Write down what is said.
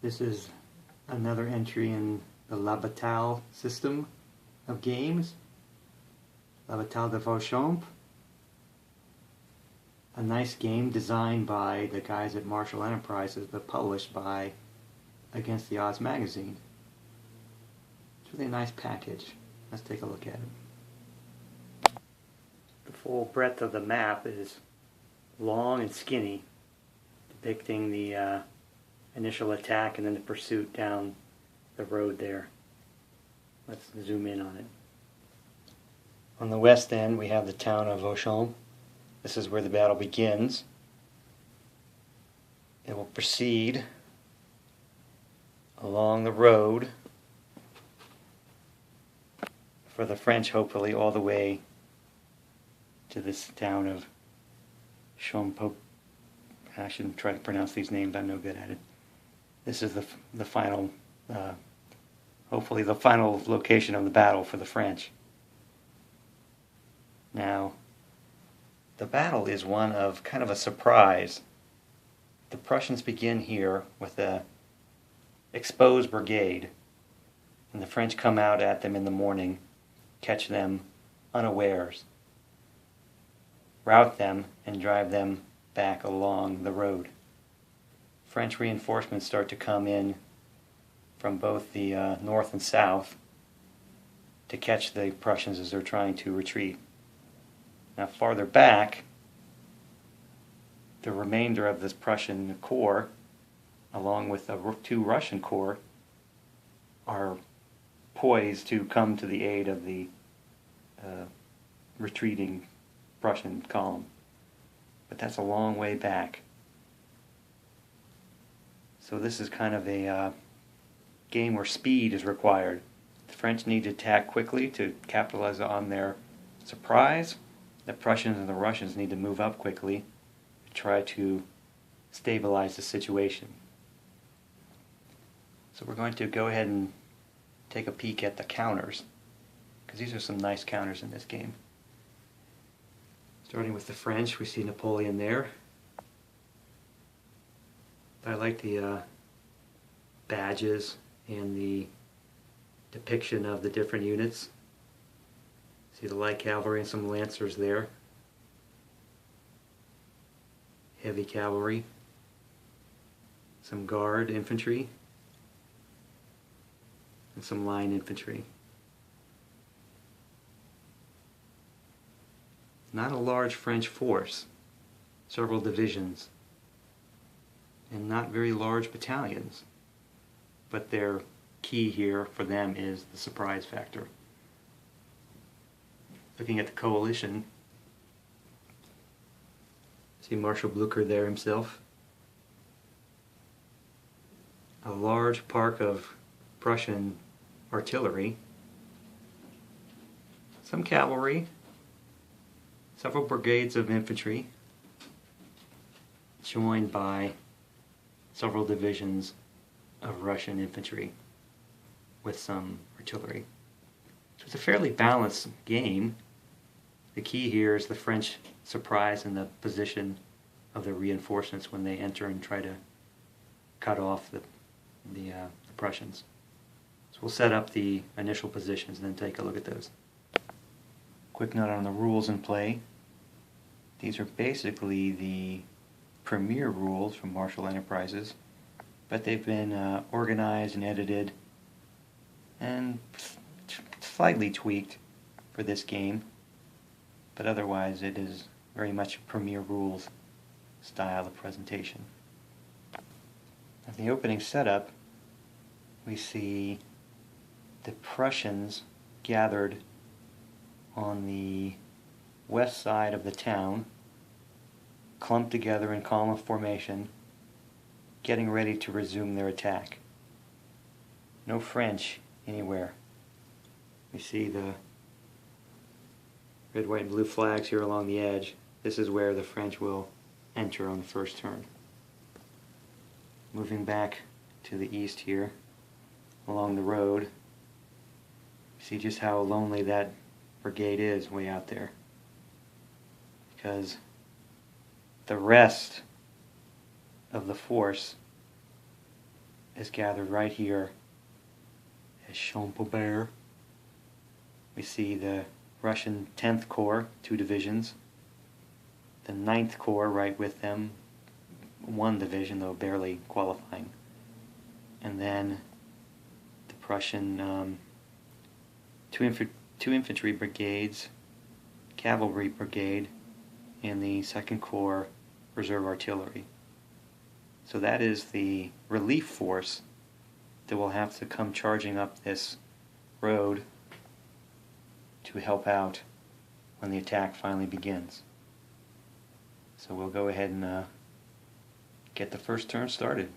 This is another entry in the La Bataille system of games. La Bataille de Vauchamps. A nice game designed by the guys at Marshal Enterprises, but published by Against the Odds magazine. It's really a nice package. Let's take a look at it. The full breadth of the map is long and skinny, depicting the initial attack and then the pursuit down the road there. Let's zoom in on it. On the west end we have the town of Vauchamps. This is where the battle begins. It will proceed along the road for the French, hopefully, all the way to this town of Champot. I shouldn't try to pronounce these names, I'm no good at it. This is the final, hopefully the final location of the battle for the French. Now, the battle is one of kind of a surprise. The Prussians begin here with a exposed brigade, and the French come out at them in the morning, catch them unawares, rout them, and drive them back along the road. French reinforcements start to come in from both the north and south to catch the Prussians as they're trying to retreat. Now farther back, the remainder of this Prussian corps, along with the two Russian corps, are poised to come to the aid of the retreating Prussian column. But that's a long way back. So this is kind of a game where speed is required. The French need to attack quickly to capitalize on their surprise. The Prussians and the Russians need to move up quickly to try to stabilize the situation. So we're going to go ahead and take a peek at the counters, because these are some nice counters in this game. Starting with the French, we see Napoleon there. I like the badges and the depiction of the different units. See the light cavalry and some lancers there. Heavy cavalry. Some guard infantry. And some line infantry. Not a large French force. Several divisions. And not very large battalions. But their key here for them is the surprise factor. Looking at the coalition, see Marshal Bluecher there himself. A large park of Prussian artillery, some cavalry, several brigades of infantry, joined by several divisions of Russian infantry with some artillery. So it's a fairly balanced game. The key here is the French surprise and the position of the reinforcements when they enter and try to cut off the Prussians. So we'll set up the initial positions and then take a look at those. Quick note on the rules in play. These are basically the premier rules from Marshal Enterprises, but they've been organized and edited and slightly tweaked for this game. But otherwise it is very much a premier rules style of presentation. At the opening setup, we see the Prussians gathered on the west side of the town, clumped together in column formation, getting ready to resume their attack. No French anywhere. We see the red, white, and blue flags here along the edge. This is where the French will enter on the first turn. Moving back to the east here, along the road, see just how lonely that brigade is way out there. Because the rest of the force is gathered right here at Champaubert. We see the Russian 10th Corps, 2 divisions, the 9th Corps right with them, 1 division, though barely qualifying, and then the Prussian 2 infantry brigades, cavalry brigade, and the 2nd Corps reserve artillery. So that is the relief force that will have to come charging up this road to help out when the attack finally begins. So we'll go ahead and get the first turn started.